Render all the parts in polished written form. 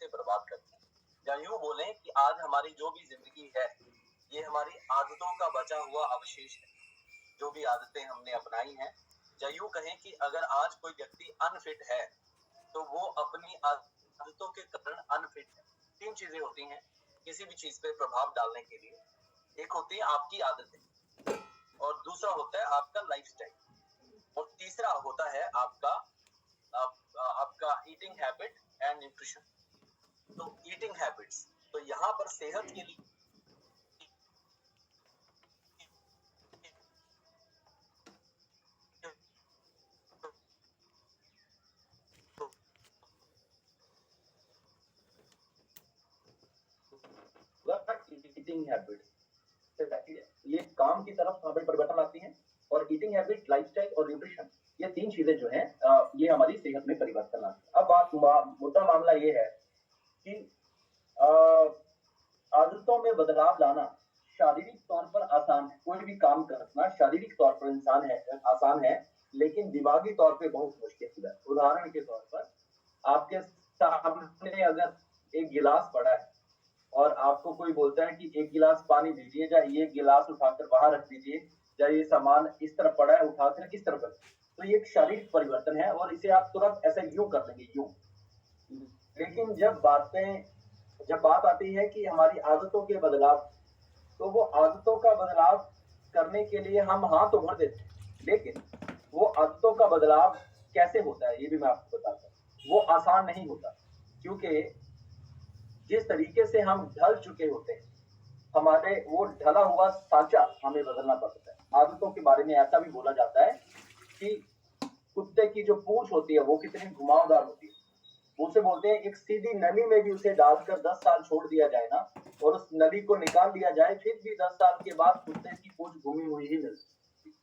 से बर्बाद करती हैं। या यूं बोलें कि आज हमारी जो भी जिंदगी है ये हमारी आदतों का बचा हुआ अवशेष है, जो भी आदतें हमने अपनाई हैं। या यूं कहें कि अगर आज कोई व्यक्ति अनफिट है तो वो अपनी आदतों के कारण अनफिट है। तीन चीजें होती हैं किसी भी चीज पे प्रभाव डालने के लिए। एक होती है आपकी आदतें, और दूसरा होता है आपका लाइफस्टाइल, और तीसरा होता है आपका ईटिंग हैबिट एंड न्यूट्रिशन। तो ईटिंग हैबिट्स, तो यहाँ पर सेहत के लिए ईटिंग हैबिट्स ये काम की तरफ हमें परिवर्तन लाती हैं, और ईटिंग हैबिट, लाइफस्टाइल और न्यूट्रिशन, ये तीन चीजें जो हैं ये हमारी सेहत में परिवर्तन लाती हैं। अब मुद्दा मामला ये है कि आदतों में बदलाव लाना शारीरिक तौर पर आसान है, कोई भी काम करना शारीरिक तौर पर आसान है, लेकिन दिमागी तौर पे बहुत मुश्किल है। उदाहरण के तौर पर आपके सामने अगर एक गिलास पड़ा है और आपको कोई बोलता है कि एक गिलास पानी दीजिए, या ये गिलास उठाकर बाहर रख दीजिए, या ये सामान इस तरफ पड़ा है उठाकर इस तरफ रख, तो ये एक शारीरिक परिवर्तन है और इसे आप तुरंत ऐसे यूं कर लेंगे, यूं। लेकिन जब बात आती है कि हमारी आदतों के बदलाव, तो वो आदतों का बदलाव करने के लिए हम हाँ तो भर देते हैं, लेकिन वो आदतों का बदलाव कैसे होता है ये भी मैं आपको बताता हूँ। वो आसान नहीं होता, क्योंकि जिस तरीके से हम ढल चुके होते हैं, हमारे वो ढला हुआ सांचा हमें बदलना पड़ता है। आदतों के बारे में ऐसा भी बोला जाता है कि कुत्ते की जो पूंछ होती है वो कितनी घुमावदार होती है। उसे बोलते हैं एक सीधी नली में भी उसे डालकर 10 साल छोड़ दिया जाए ना, और उस नली को निकाल दिया जाए, फिर भी 10 साल के बाद कुत्ते की पूंछ घूमी हुई ही मिलती।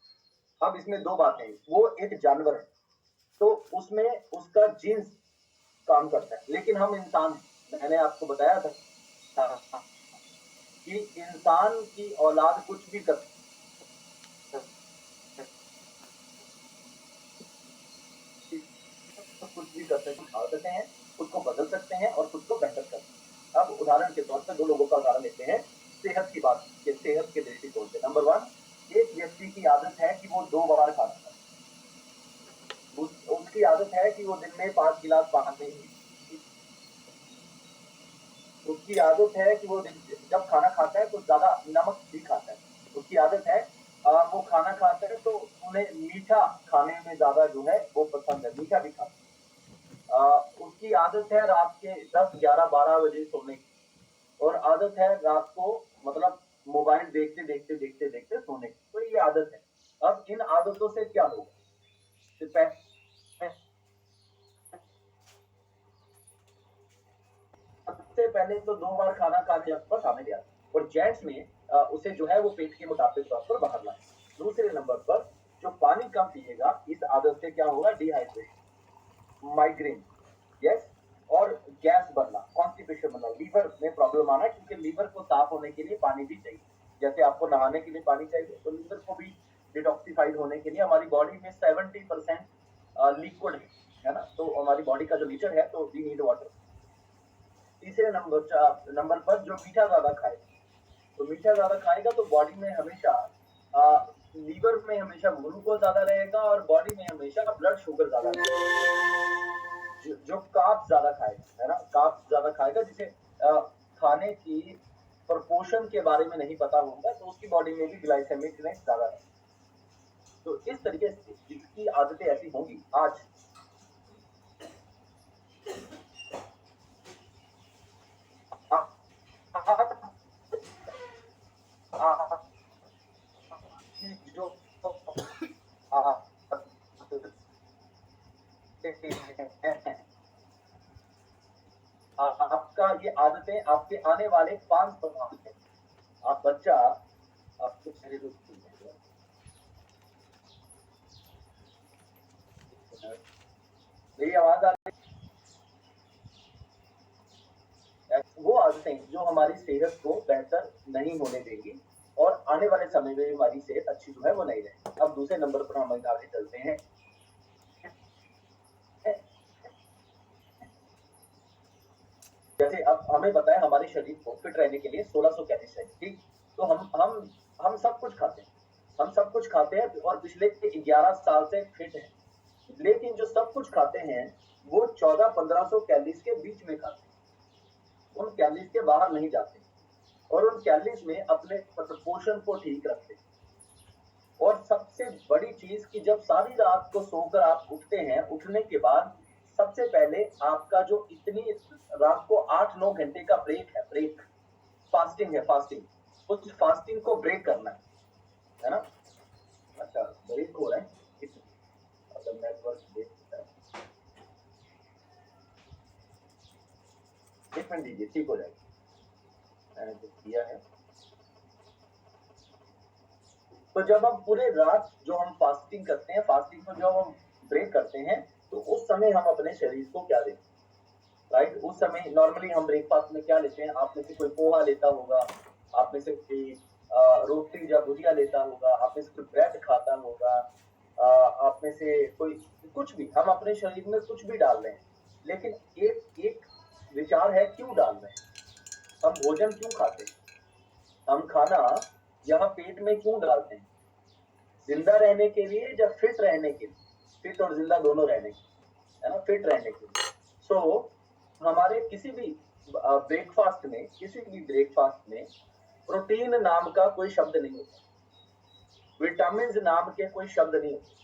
अब इसमें दो बातें, वो एक जानवर है तो उसमें उसका जीन्स काम करता है, लेकिन हम इंसान हैं। मैंने आपको बताया था कि इंसान की औलाद कुछ भी कर सकते हैं, खुद को बदल सकते हैं और खुद को बेहतर कर सकते हैं। अब उदाहरण के तौर पर दो लोगों का उदाहरण लेते हैं सेहत की बात, सेहत के दृष्टिकोण से। नंबर 1, एक व्यक्ति की आदत है कि वो 2 बार खाता है। उसकी आदत है कि वो दिन में 5 गिलास पानी, उसकी आदत है कि वो जब खाना खाता है तो ज्यादा नमक भी खाता है। उसकी आदत है वो खाना खाता है तो उन्हें मीठा खाने में ज्यादा जो है वो पसंद है, मीठा भी खाता है। उसकी आदत है रात के 10, 11, 12 बजे सोने की, और आदत है रात को मतलब मोबाइल देखते देखते देखते देखते सोने की। तो ये आदत है। अब इन आदतों से क्या होगा? सबसे पहले तो 2 बार खाना खाने पर सामने गया, और जेंट्स में उसे जो है वो पेट के मुताबिक तौर पर बाहर लाए। दूसरे नंबर पर जो पानी कम पिएगा, इस आदत से क्या होगा? डिहाइड्रेशन, माइग्रेन, यस, और गैस बनना, कॉन्स्टिपेशन बनना, लीवर में प्रॉब्लम आना, क्योंकि लीवर को साफ होने के लिए पानी भी चाहिए। जैसे आपको नहाने के लिए पानी चाहिए, तो लीवर को भी डिटॉक्सिफाइड होने के लिए हमारी बॉडी में 70% लिक्विड है ना, तो हमारी बॉडी का जो नेचर है, तो वी नीड वाटर। तीसरे नंबर पर जो मीठा ज्यादा खाएगा, तो मीठा ज्यादा खाएगा तो बॉडी में हमेशा लीवर में हमेशा ग्लूकोज ज्यादा रहेगा, और बॉडी में हमेशा ब्लड शुगर ज्यादा रहेगा। जो कार्ब ज्यादा खाएगा, है ना, कार्ब ज्यादा खाएगा, जिसे खाने की प्रपोर्शन के बारे में नहीं पता होगा, तो उसकी बॉडी में भी ग्लाइसेमिक इंडेक्स ज्यादा रहेगा। तो इस तरीके से जिसकी आदतें ऐसी होंगी आज जो आपका ये आदतें आपके आने वाले 5 प्रभाव हैं। आप बच्चा आपको पहले तो मेरी आवाज आ रही है? वो आदतें जो हमारी सेहत को बेहतर नहीं होने देंगी, और आने वाले समय में हमारी सेहत अच्छी जो है वो नहीं रहेगी। अब दूसरे नंबर पर हम आगे चलते हैं। जैसे अब हमें पता है हमारे शरीर को फिट रहने के लिए 1600 कैलोरी चाहिए, ठीक? तो हम सब कुछ खाते हैं, हम सब कुछ खाते हैं और पिछले 11 साल से फिट हैं। लेकिन जो सब कुछ खाते हैं वो 1400-1500 कैलोरीज के बीच में खाते हैं, उन कैलोरीज के बाहर नहीं जाते और उन कैलोरीज में अपने पोषण को ठीक रखते हैं। और सबसे बड़ी चीज कि जब सारी रात को सोकर आप उठते हैं, उठने के बाद सबसे पहले आपका जो इतनी रात को 8-9 घंटे का ब्रेक है, ब्रेक फास्टिंग है, फास्टिंग, उस फास्टिंग को ब्रेक करना है ना? अच्छा, ब्रेक हो रहा है अगर नेटवर्क देख सकता है, 1 मिनट दीजिए, ठीक हो जाएगा, मैंने जो किया है। तो जब हम पूरे रात जो हम फास्टिंग करते हैं, फास्टिंग को जब हम ब्रेक करते हैं, तो उस समय हम अपने शरीर को क्या देते हैं, राइट? उस समय नॉर्मली हम ब्रेकफास्ट में क्या लेते हैं? आप में से कोई पोहा लेता होगा, आप में से कोई रोटी या भुजिया लेता होगा, आप में से कोई ब्रेड खाता होगा, आप में से कोई कुछ भी, हम अपने शरीर में कुछ भी डाल रहे हैं। लेकिन एक एक विचार है, क्यों डाल रहे हैं? हम भोजन क्यों खाते हैं? हम खाना यहाँ पेट में क्यों डालते हैं? जिंदा रहने के लिए या फिट रहने के लिए? फिट और जिंदा दोनों रहने के लिए, है ना? फिट रहने के लिए। सो हमारे किसी भी ब्रेकफास्ट में, किसी भी ब्रेकफास्ट में प्रोटीन नाम का कोई शब्द नहीं होता, विटामिन नाम के कोई शब्द नहीं होते,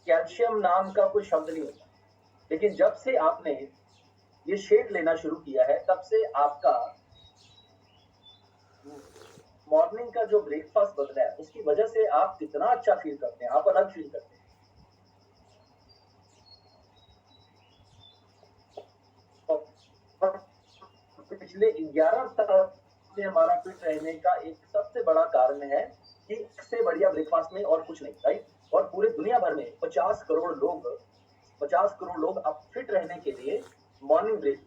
कैल्शियम नाम का कोई शब्द नहीं होता। लेकिन जब से आपने ये शेक लेना शुरू किया है, तब से आपका मॉर्निंग का जो ब्रेकफास्ट बन रहा है, उसकी वजह से आप कितना अच्छा फील करते हैं, आप अलग फील करते हैं। पिछले 11 साल से हमारा फिट रहने का एक सबसे बड़ा कारण है कि इससे बढ़िया ब्रेकफास्ट में और कुछ नहीं, राइट? और पूरे दुनिया भर में 50 करोड़ लोग अब फिट रहने के लिए मॉर्निंग ब्रेक,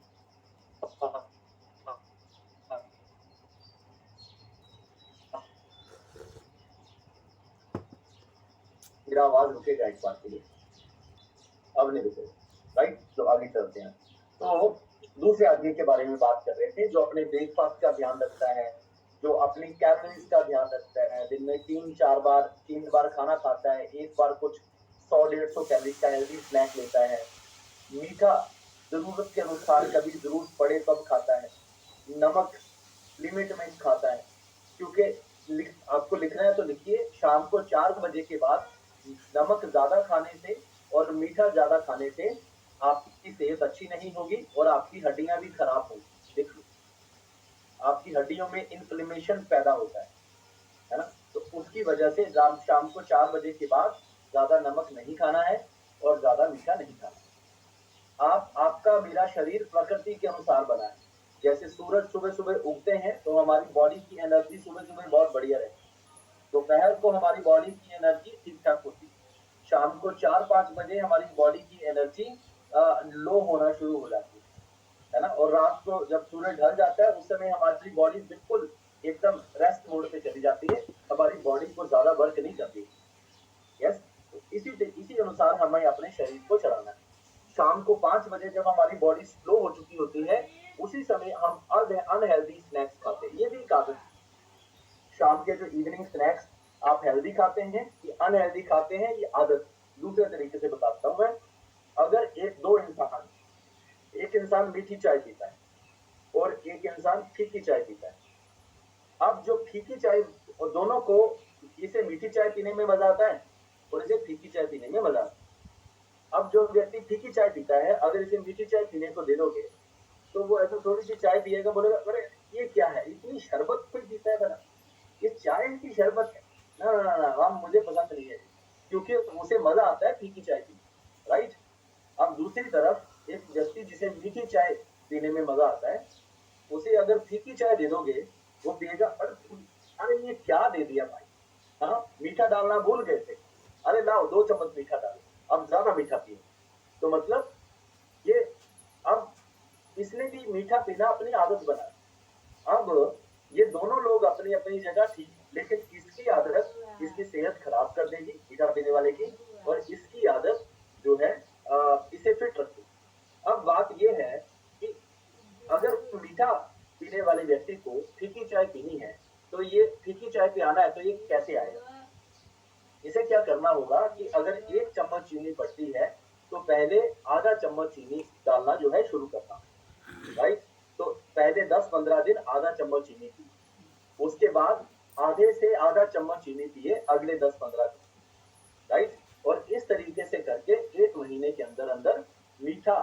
मेरा आवाज रुकेगा एक बार के लिए, अब नहीं रुकेगा, राइट? तो आगे चलते हैं। तो दूसरे आदमी के बारे में बात कर रहे थे जो अपने ब्रेकफास्ट का ध्यान रखता है, जो अपनी कैलोरीज का ध्यान रखता है, दिन में 3 बार खाना खाता है, एक बार कुछ 100-150 कैलोरी का हेल्दी स्नैक लेता है, मीठा जरूरत के अनुसार कभी जरूरत पड़े तब खाता है, नमक लिमिट में खाता है, क्योंकि आपको लिखना है तो लिखिए, शाम को 4 बजे के बाद नमक ज्यादा खाने से और मीठा ज्यादा खाने से आपकी सेहत अच्छी नहीं होगी और आपकी हड्डियां भी खराब होगी। देख लो, आपकी हड्डियों में इन्फ्लेमेशन पैदा होता है ना? तो उसकी वजह से शाम को 4 बजे के बाद ज्यादा नमक नहीं खाना है और ज्यादा मीठा नहीं खाना। आपका मेरा शरीर प्रकृति के अनुसार बना है। जैसे सूरज सुबह सुबह उगते हैं तो हमारी बॉडी की एनर्जी सुबह सुबह बहुत बढ़िया रहती है, दोपहर को हमारी बॉडी की एनर्जी ठीक ठाक होती है, शाम को 4-5 बजे हमारी बॉडी की एनर्जी लो होना शुरू हो जाती है ना? और रात को जब सूरज ढल जाता है उस समय हमारी बॉडी बिल्कुल एकदम रेस्ट मोड पे चली जाती है, हमारी बॉडी को ज्यादा वर्क नहीं करती। यस, तो इसी अनुसार हमें अपने शरीर को चलाना है। शाम को 5 बजे जब हमारी बॉडी स्लो हो चुकी होती है, उसी समय हम अनहेल्दी स्नैक्स खाते हैं। ये भी एक आदत है। शाम के जो इवनिंग स्नैक्स आप हेल्दी खाते हैं कि अनहेल्दी खाते हैं, ये आदत। दूसरे तरीके से बताता हूँ मैं, अगर एक इंसान मीठी चाय पीता है और एक इंसान फीकी चाय पीता है, अब जो फीकी चाय, और दोनों को, इसे मीठी चाय पीने में मजा आता है और इसे फीकी चाय पीने में मजा आता है। अब जो व्यक्ति फीकी चाय पीता है, अगर इसे मीठी चाय पीने को दे दोगे तो वो ऐसा थोड़ी सी चाय पिएगा, बोलेगा अरे ये क्या है, इतनी शरबत कोई पीता है बना, ये चाय की शरबत है, ना ना ना, हम मुझे पसंद नहीं है, क्योंकि उसे मजा आता है फीकी चाय पीने, राइट? अब दूसरी तरफ एक व्यक्ति जिसे मीठी चाय पीने में मजा आता है, उसे अगर फीकी चाय दे दोगे, वो पिएगा, अरे ये क्या दे दिया भाई, हाँ मीठा डालना भूल गए थे, अरे लाओ 2 चम्मच मीठा डालो, अब ज्यादा मीठा पिए। तो मतलब ये, अब इसने भी मीठा पीना अपनी आदत बना। अब ये दोनों लोग अपनी अपनी जगह ठीक, लेकिन इसकी आदत इसकी सेहत खराब कर देगी मीठा पीने वाले की, और इसकी आदत जो है इसे फिट रखती। अब बात ये है कि अगर मीठा पीने वाले व्यक्ति को फीकी चाय पीनी है, तो ये फीकी चाय पियाना है, तो ये कैसे आएगा? इसे क्या करना होगा कि अगर 1 चम्मच चीनी पड़ती है, तो पहले आधा चम्मच चीनी डालना जो है शुरू करना, राइट? तो पहले 10-15 दिन आधा चम्मच चीनी पिए, उसके बाद आधे से आधा चम्मच चीनी पिए अगले 10-15 दिन, राइट? और इस तरीके से करके 1 महीने के अंदर-अंदर मीठा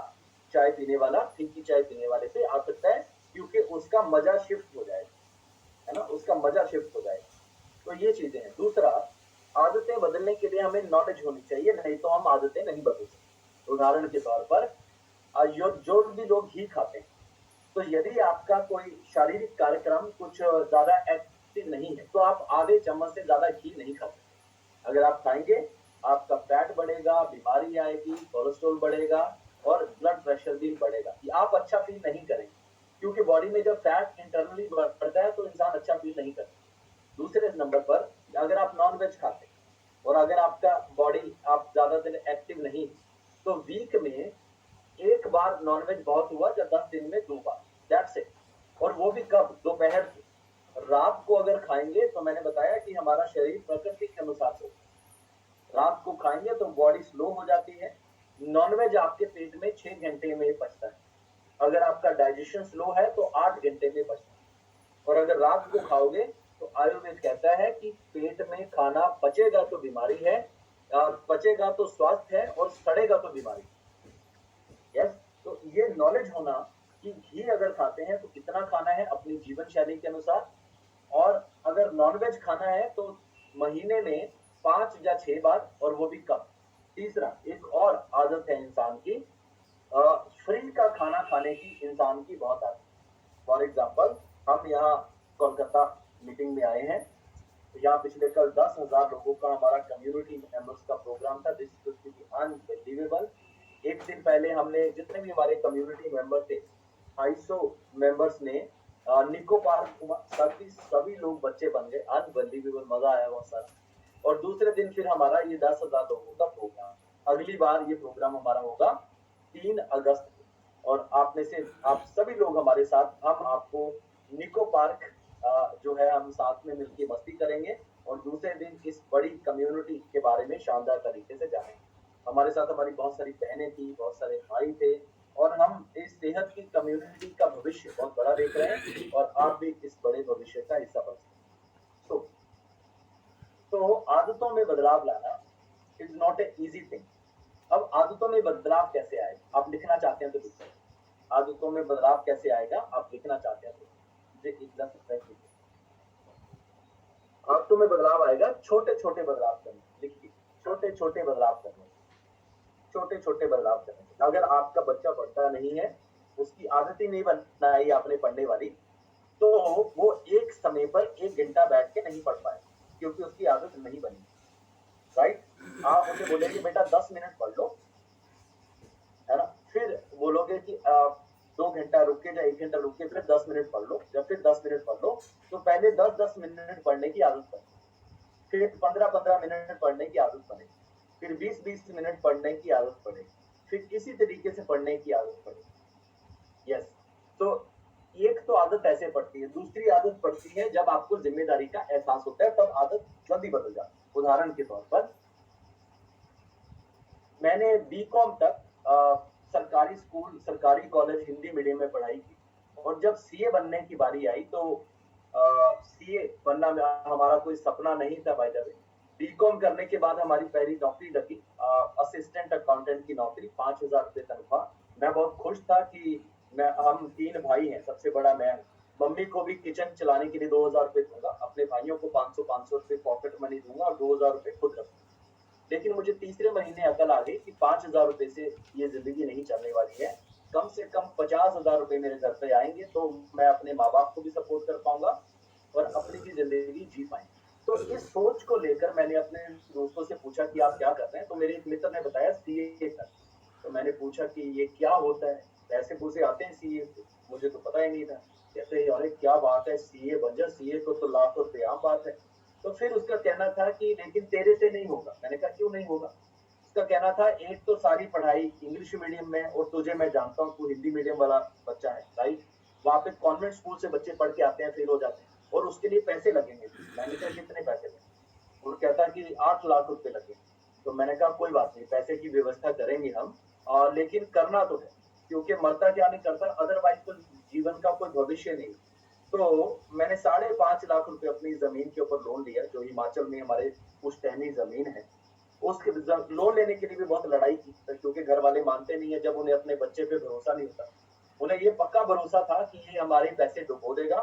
चाय पीने वाला फीकी चाय पीने वाले पे आ सकता है, क्योंकि उसका मजा शिफ्ट हो जाएगा, है ना? उसका मजा शिफ्ट हो जाएगा। तो ये चीजें हैं। दूसरा, आदतें बदलने के लिए हमें नॉलेज होनी चाहिए, नहीं तो हम आदतें नहीं बदल सकते। उदाहरण के तौर पर जो भी लोग घी खाते हैं, तो यदि आपका कोई शारीरिक कार्यक्रम कुछ ज्यादा एक्टिव नहीं है, तो आप आधे चम्मच से ज्यादा घी नहीं खा सकते। अगर आप खाएंगे, आपका फैट बढ़ेगा, बीमारी आएगी, कोलेस्ट्रॉल बढ़ेगा और ब्लड प्रेशर भी बढ़ेगा। ये आप अच्छा फील नहीं करेंगे, क्योंकि बॉडी में जब फैट इंटरनली बढ़ता है तो इंसान अच्छा फील नहीं करता। दूसरे नंबर पर, अगर आप नॉन वेज खाते हैं और अगर आपका बॉडी आप ज्यादा दिन एक्टिव नहीं, तो वीक में 1 बार नॉनवेज बहुत हुआ, या 10 दिन में 2 बार, दैट्स इट। और वो भी कब? दोपहर को। रात को अगर खाएंगे, तो मैंने बताया कि हमारा शरीर प्रकृति के अनुसार हो, रात को खाएंगे तो बॉडी स्लो हो जाती है। नॉनवेज आपके पेट में 6 घंटे में पचता है, अगर आपका डाइजेशन स्लो है तो 8 घंटे में पचता है। और अगर रात को खाओगे, तो आयुर्वेद कहता है कि पेट में खाना पचेगा तो बीमारी है, पचेगा तो स्वास्थ्य है, और सड़ेगा तो बीमारी। यस, तो ये नॉलेज होना कि घी अगर खाते हैं तो कितना खाना है अपनी जीवन शैली के अनुसार, और अगर नॉनवेज खाना है तो महीने में 5 या 6 बार, और वो भी कम। तीसरा, एक और आदत है इंसान की, फ्री का खाना खाने की इंसान की बहुत आदत। फॉर एग्जाम्पल, हम यहाँ कोलकाता मीटिंग में आए हैं, तो यहाँ पिछले कल 10,000 लोगों का हमारा कम्युनिटी मेंबर्स का प्रोग्राम था। This is unbelievable. एक दिन पहले हमने, जितने भी हमारे कम्युनिटी मेंबर थे, 250 मेंबर्स ने निको पार्क घूमा, सभी लोग बच्चे बन गए, अनबिलीवेबल, मजा आया बहुत सारा। और दूसरे दिन फिर हमारा ये 10,000 लोगों का प्रोग्राम। अगली बार ये प्रोग्राम हमारा होगा 3 अगस्त को, और आप में से आप सभी लोग हमारे साथ, हम आपको निको पार्क जो है हम साथ में मिलकर मस्ती करेंगे, और दूसरे दिन इस बड़ी कम्युनिटी के बारे में शानदार तरीके से जानेंगे। हमारे साथ हमारी बहुत सारी बहनें थी, बहुत सारे भाई थे, और हम इस सेहत की कम्युनिटी का भविष्य बहुत बड़ा देख रहे हैं, और आप भी इस बड़े भविष्य का हिस्सा बन सकते हैं। तो आदतों में बदलाव लाना is not a easy thing. अब आदतों में बदलाव कैसे आएगा? आप लिखना चाहते हैं तो लिखिए, आदतों में बदलाव कैसे आएगा? आप लिखना चाहते हैं तो आदतों में बदलाव आएगा छोटे छोटे बदलाव करने। लिखिए, छोटे छोटे बदलाव करने, छोटे छोटे बदलाव करने। अगर आपका बच्चा पढ़ता नहीं है, उसकी आदत ही नहीं बनाई आपने पढ़ने वाली, तो वो एक समय पर 1 घंटा बैठ के नहीं पढ़ पाएगा, क्योंकि उसकी आदत नहीं बनी, राइट? आप उसे बोलेंगे बेटा 10 मिनट पढ़ लो, है ना? फिर बोलोगे कि 2 घंटा रुक के, या 1 घंटा रुक के फिर 10 मिनट पढ़ लो, या फिर 10 मिनट पढ़ लो, तो पहले 10-10 मिनट पढ़ने की आदत बने, फिर 15-15 मिनट पढ़ने की आदत बने, फिर 20-20 मिनट पढ़ने की आदत पड़े, फिर इसी तरीके से पढ़ने की आदत पड़े। यस, तो एक तो आदत ऐसे पड़ती है। दूसरी आदत पड़ती है जब आपको जिम्मेदारी का एहसास होता है, तब आदत जल्दी बदल जाती है। उदाहरण के तौर पर, मैंने बीकॉम तक सरकारी स्कूल, सरकारी कॉलेज, हिंदी मीडियम में पढ़ाई की, और जब सीए बनने की बारी आई, तो सीए बनना हमारा कोई सपना नहीं था भाई। जब बीकॉम करने के बाद हमारी पहली नौकरी लगी, असिस्टेंट अकाउंटेंट की नौकरी, 5,000 रुपये तनख्वाह। मैं बहुत खुश था कि हम 3 भाई हैं, सबसे बड़ा मैं। मम्मी को भी किचन चलाने के लिए 2,000 रुपये दूंगा, अपने भाइयों को 500-500 रुपये पॉकेट मनी दूंगा, और 2,000 रुपये खुद रखूंगा। लेकिन मुझे तीसरे महीने अकल आ गई कि 5,000 रुपये से ये जिंदगी नहीं चलने वाली है। कम से कम 50,000 रुपये मेरे घर पे आएंगे, तो मैं अपने माँ बाप को भी सपोर्ट कर पाऊंगा और अपनी भी जिंदगी जी पाएंगे। तो इस सोच को लेकर मैंने अपने दोस्तों से पूछा कि आप क्या कर रहे हैं, तो मेरे एक मित्र ने बताया सीए कर। तो मैंने पूछा कि ये क्या होता है, पैसे पूसे आते हैं सीए को? मुझे तो पता ही नहीं था। कहते हैं अरे क्या बात है, सीए बन जा, सीए को तो लाखों रुपये आम बात है। तो फिर उसका कहना था कि लेकिन तेरे से नहीं होगा। मैंने कहा क्यों नहीं होगा? उसका कहना था, एक तो सारी पढ़ाई इंग्लिश मीडियम में, और तुझे मैं जानता हूँ तू हिंदी मीडियम वाला बच्चा है, राइट? वहाँ पे कॉन्वेंट स्कूल से बच्चे पढ़ के आते हैं, फेल हो जाते हैं, और उसके लिए पैसे लगेंगे। मैंने कहा कितने पैसे लगेंगे? वो कहता कि 8 लाख रुपए लगे। तो मैंने कहा कोई बात नहीं, पैसे की व्यवस्था करेंगे हम, और लेकिन करना तो है, क्योंकि मरता क्या नहीं करता, अदरवाइज तो जीवन का कोई भविष्य नहीं। तो मैंने 5.5 लाख रुपए अपनी जमीन के ऊपर लोन लिया, जो हिमाचल में हमारे पुश्तैनी जमीन है। उसके लोन लेने के लिए भी बहुत लड़ाई की, क्योंकि घर वाले मानते नहीं है, जब उन्हें अपने बच्चे पे भरोसा नहीं होता। उन्हें ये पक्का भरोसा था कि ये हमारे पैसे डुबो देगा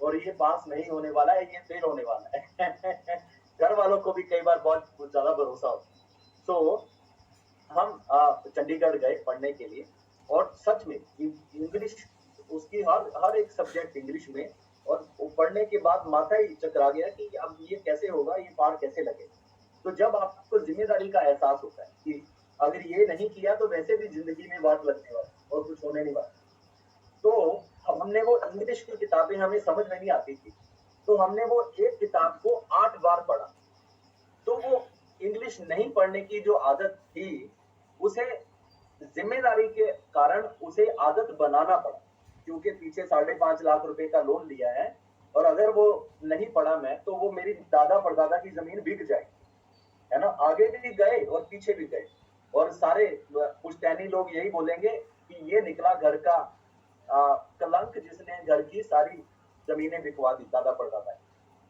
और ये पास नहीं होने वाला है, ये फेल होने वाला है। घर वालों को भी कई बार बहुत ज्यादा भरोसा होता। तो हम चंडीगढ़ गए पढ़ने के लिए, और सच में इंग्लिश उसकी हर एक सब्जेक्ट इंग्लिश में, और वो पढ़ने के बाद माथा ही चकरा गया कि अब ये कैसे होगा, ये पार कैसे लगे। तो जब आपको जिम्मेदारी का एहसास होता है कि अगर ये नहीं किया तो वैसे भी जिंदगी में वाट लगने वाला और कुछ होने नहीं वाला, तो हमने वो इंग्लिश की किताबें हमें समझ में नहीं आती थी, तो हमने वो एक किताब को 8 बार पढ़ा। तो वो इंग्लिश नहीं पढ़ने की जो आदत थी, उसे जिम्मेदारी के कारण उसे आदत बनाना पड़ा, क्योंकि पीछे 5.5 लाख रुपए का लोन लिया है, और अगर वो नहीं पढ़ा मैं, तो वो मेरी दादा परदादा की जमीन बिक जाएगी, है ना। आगे भी गए और पीछे भी गए, और सारे पुश्तैनी लोग यही बोलेंगे कि ये निकला घर का कलंक, जिसने घर की सारी जमीनें बिकवा दी दादा परदादा।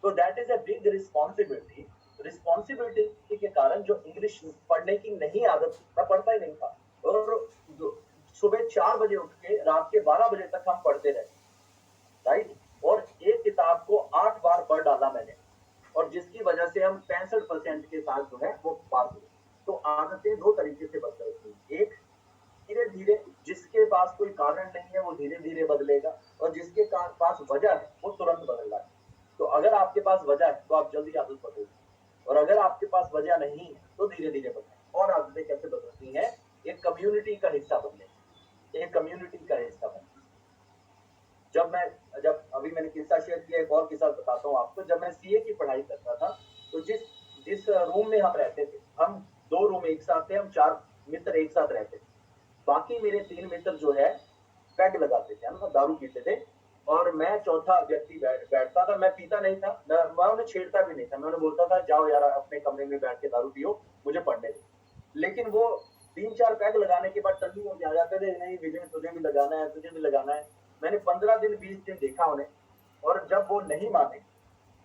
तो that is a big responsibility के कारण जो इंग्लिश पढ़ने की नहीं आदत, मैं पढ़ता ही नहीं था, और सुबह 4 बजे उठ के रात के 12 बजे तक हम पढ़ते रहे, राइट। और एक किताब को 8 बार पढ़ डाला मैंने, और जिसकी वजह से हम 65% के साथ जो है वो पास हुए। तो आदतें 2 तरीके से बदल रही थी। एक, धीरे धीरे, जिसके पास कोई कारण नहीं है वो धीरे धीरे बदलेगा, और जिसके पास वजह है वो तुरंत बदल रहा है। तो अगर आपके पास वजह है तो आप जल्दी आदत बदलेंगे, और अगर आपके पास वजह नहीं है तो धीरे धीरे बदलें। और आदतें कैसे बदलती हैं? एक कम्युनिटी का हिस्सा बनने, एक कम्युनिटी का हिस्सा बनने। जब अभी मैंने किस्सा शेयर किया, एक और किस्सा बताता हूँ आपको। जब मैं सीए की पढ़ाई करता था, तो जिस जिस रूम में हम रहते थे, हम 2 रूम एक साथ थे, हम 4 मित्र एक साथ रहते थे। बाकी मेरे 3 मित्र जो है पैग लगाते थे, हम दारू पीते थे, और मैं चौथा व्यक्ति बैठता था। मैं पीता नहीं था, मैं उन्हें छेड़ता भी नहीं था, मैं उन्हें बोलता था जाओ यार अपने कमरे में बैठ के दारू पियो, मुझे पढ़ने दो। लेकिन वो 3-4 पैग लगाने के बाद टल्ली होके आ जाते थे, नहीं विजय तुझे भी लगाना है, तुझे भी लगाना है। मैंने 15 दिन 20 दिन देखा उन्हें, और जब वो नहीं माने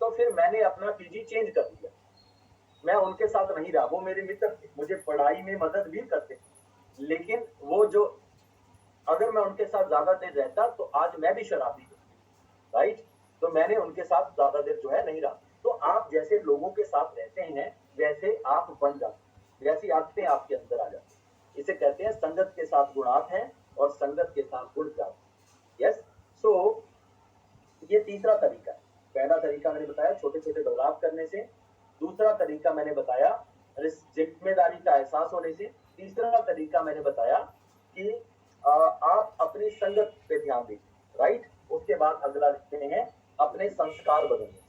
तो फिर मैंने अपना पीजी चेंज कर दिया। मैं उनके साथ नहीं रहा, वो मेरे मित्र थे, मुझे पढ़ाई में मदद भी करते थे, लेकिन वो जो, अगर मैं उनके साथ ज्यादा देर रहता तो आज मैं भी शराबी हूँ, राइट। तो मैंने उनके साथ ज्यादा देर जो है नहीं रहा। तो आप जैसे लोगों के साथ रहते हैं वैसे आप बन जाते, वैसी आदतें आपके अंदर आ जाती। इसे कहते हैं संगत के साथ गुणात हैं और संगत के साथ गुण जाते। यस। सो ये तीसरा तरीका है। पहला तरीका मैंने बताया छोटे छोटे बदलाव करने से, दूसरा तरीका मैंने बताया जिम्मेदारी का एहसास होने से, तीसरा तरीका मैंने बताया कि आप अपनी संगत पे ध्यान दीजिए, राइट। उसके बाद अगला लिखते हैं अपने संस्कार बदलने।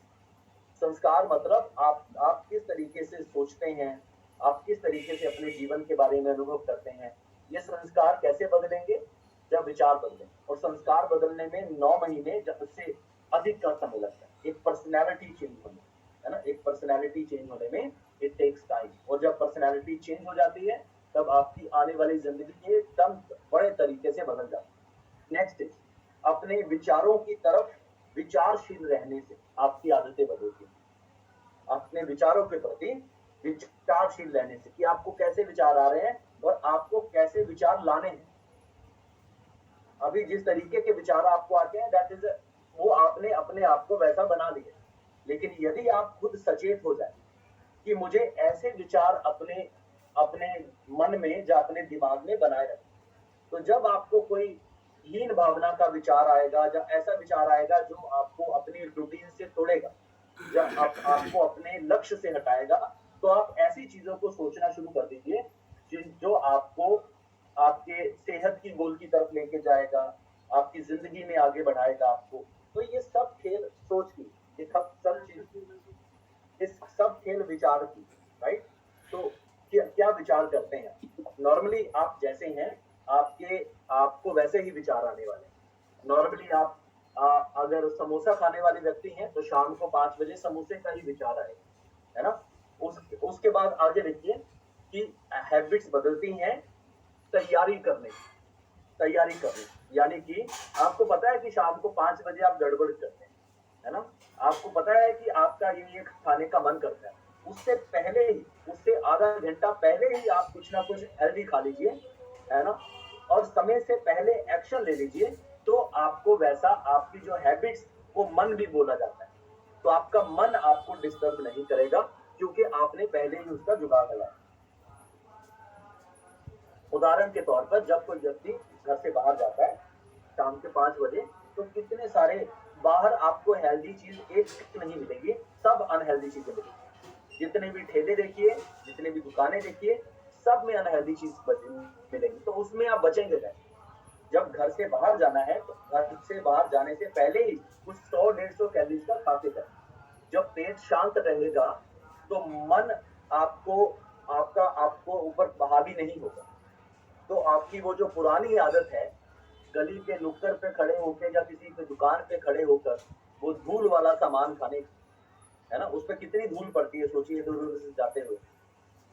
संस्कार मतलब आप किस तरीके से सोचते हैं, आप किस तरीके से अपने जीवन के बारे में अनुभव करते हैं। ये संस्कार कैसे बदलेंगे? जब विचार बदलें, और संस्कार बदलने में 9 महीने से अधिक का समय लगता है। एक पर्सनैलिटी चेंज होने, है ना, एक पर्सनैलिटी चेंज होने में इट टेक्स टाइम। और जब पर्सनैलिटी चेंज हो जाती है तब आपकी आने वाली जिंदगी एकदम बड़े तरीके से बदल जाती है। नेक्स्ट, अपने विचारों की तरफ विचारशील रहने से आपकी आदतें बदलती हैं। अपने विचारों के प्रति विचारशील रहने से, कि आपको कैसे विचार आ रहे हैं और आपको कैसे विचार लाने हैं। अभी जिस तरीके के विचार आपको आते हैं दैट इज वो आपने अपने आप को वैसा बना लिया। लेकिन यदि आप खुद सचेत हो जाए कि मुझे ऐसे विचार अपने अपने मन में या अपने दिमाग में बनाए रखें, तो जब आपको कोई हीन भावना का विचार आएगा या ऐसा विचार आएगा जो आपको अपनी रूटीन से तोड़ेगा, जब आपको अपने लक्ष्य से हटाएगा, तो आप ऐसी चीजों को सोचना शुरू कर दीजिए जो आपको आपके सेहत की गोल की तरफ लेके जाएगा, आपकी जिंदगी में आगे बढ़ाएगा आपको। तो ये सब खेल सोच की, ये सब चीज, इस सब खेल विचार की, राइट। तो क्या विचार करते हैं? नॉर्मली आप जैसे हैं आपको वैसे ही विचार आने वाले हैं। नॉर्मली आप अगर समोसा खाने वाले व्यक्ति हैं तो शाम को 5 बजे समोसे का ही विचार आएगा, है ना? उसके बाद आगे देखिए कि हैबिट्स बदलती हैं तैयारी करने की। तैयारी करनी, यानी कि आपको पता है कि शाम को 5 बजे आप गड़बड़ करते हैं, है ना? आपको पता है कि आपका ये खाने का मन करता है। उससे पहले ही, उससे आधा घंटा पहले ही आप कुछ ना कुछ हेल्दी खा लीजिए, है ना? और समय से पहले एक्शन ले लीजिए, तो आपको वैसा आपकी जो हैबिट्स को मन भी बोला जाता है। तो आपका मन आपको डिस्टर्ब नहीं करेगा क्योंकि आपने पहले ही उसका जुगाड़ लगाया। उदाहरण के तौर पर जब कोई व्यक्ति घर से बाहर जाता है शाम के 5 बजे, तो कितने सारे बाहर आपको हेल्दी चीज एक नहीं मिलेगी, सब अनहेल्दी चीजें मिलेगी। जितने भी ठेले देखिए, जितने भी दुकानें देखिए, सब में अनहेल्दी चीज मिलेगी, तो उसमें आप बचेंगे कैसे? जब घर से बाहर जाना है तो घर से बाहर जाने से पहले ही कुछ 100-150 कैलोरीज का खाते जाए। जब पेट शांत रहेगा तो मन आपको आपको ऊपर हावी नहीं होगा। तो आपकी वो जो पुरानी आदत है, गली के नुक्कड़ पे खड़े होकर या किसी के दुकान पे खड़े होकर वो धूल वाला सामान खाने, है ना? उस पे कितनी धूल पड़ती है, सोचिए दूर दूर से जाते हुए।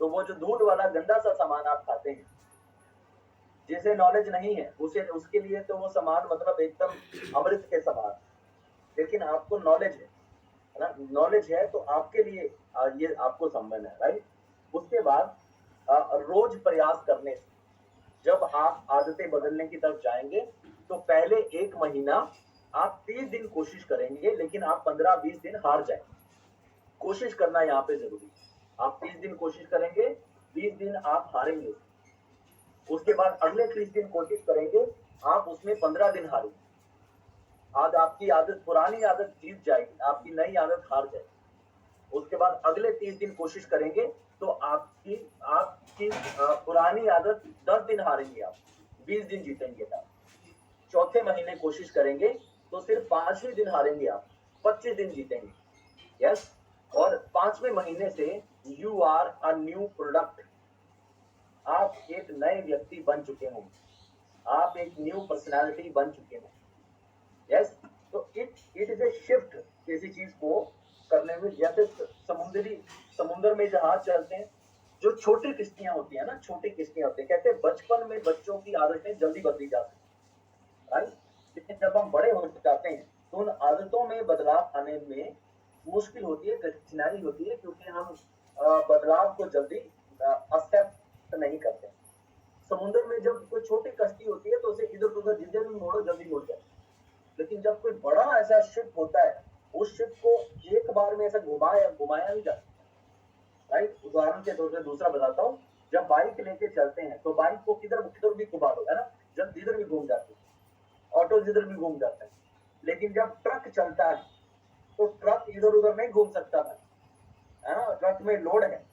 तो वो जो धूल वाला गंदा सा सामान आप खाते हैं, जिसे नॉलेज नहीं है उसे, उसके लिए तो वो सामान मतलब एकदम अमृत के समान। लेकिन आपको नॉलेज है ना? नॉलेज है तो आपके लिए ये आपको संबंध है, राइट? उसके बाद रोज प्रयास करने से जब आप आदतें बदलने की तरफ जाएंगे तो पहले 1 महीना आप 30 दिन कोशिश करेंगे, लेकिन आप 15-20 दिन हार जाएंगे। कोशिश करना यहाँ पे जरूरी है। आप 30 दिन कोशिश करेंगे, 20 दिन आप हारेंगे। उसके बाद अगले 30 दिन कोशिश करेंगे, आप उसमें 15 दिन हारेंगे। आज आपकी आदत, पुरानी आदत जीत जाएगी, आपकी नई आदत हार जाएगी। उसके बाद अगले 30 दिन कोशिश करेंगे तो आपकी आपकी पुरानी आदत 10 दिन हारेंगे, आप 20 दिन जीतेंगे आप। चौथे महीने कोशिश करेंगे तो सिर्फ 5वें दिन हारेंगे, आप 25 दिन जीतेंगे। यस, और 5वें महीने से you are a new product, आप एक नए व्यक्ति बन चुके होंगे, आप एक न्यू पर्सनालिटी बन चुके होंगे। यस, तो इट इज ए शिफ्ट किसी चीज को करने में। जैसे समुद्र में जहाज चलते हैं, जो छोटी किश्तियां होती है ना, छोटी किश्तियां होती है, कहते हैं बचपन में बच्चों की आदतें जल्दी बदली जा सकती, राइट? लेकिन जब हम बड़े हो जाते हैं तो उन आदतों में बदलाव आने में मुश्किल होती है, कठिनाई होती है, क्योंकि हम बदलाव को जल्दी एक्सेप्ट नहीं करते। समुद्र में जब कोई छोटी कश्ती होती है तो उसे इधर उधर जिधर भी मोड़ो जल्दी मुड़ जाए, लेकिन जब कोई बड़ा ऐसा शिप होता है, उस शिप को एक बार में ऐसा घुमाया नहीं जाता, राइट? उदाहरण के तौर पर दूसरा बताता हूँ, जब बाइक लेके चलते हैं तो बाइक को किधर किधर भी घुमा दो, है ना? जब जिधर भी घूम जाती है, ऑटो जिधर भी घूम जाता है। लेकिन जब ट्रक चलता है तो ट्रक इधर उधर नहीं घूम सकता था, है ना? ट्रक में लोड है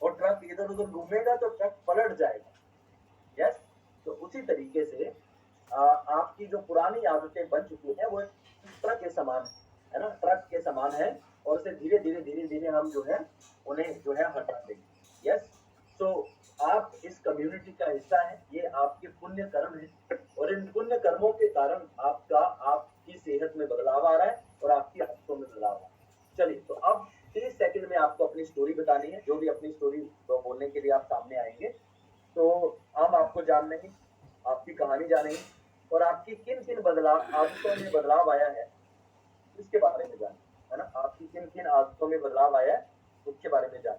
और ट्रक इधर उधर घूमेगा तो ट्रक पलट जाएगा। यस, तो उसी तरीके से आपकी जो पुरानी आदतें बन चुकी हैं वो ट्रक के समान है ना? ट्रक के समान है, और उसे धीरे धीरे हम जो है उन्हें जो है हटा देंगे। यस, तो आप इस कम्युनिटी का हिस्सा है, ये आपके पुण्य कर्म है, और इन पुण्य कर्मों के कारण आपकी सेहत में बदलाव आ रहा है और आपकी आदतों में बदलाव आ रहा है। चलिए, तो अब 30 सेकंड में आपको अपनी स्टोरी बतानी है। जो भी अपनी स्टोरी बोलने के लिए आप सामने आएंगे तो हम आपको जान लेंगे, आपकी कहानी जानेंगे, और आपकी किन किन आदतों में बदलाव आया है इसके बारे में जानें, है ना? आपकी किन किन आदतों में बदलाव आया है उसके बारे में जानें।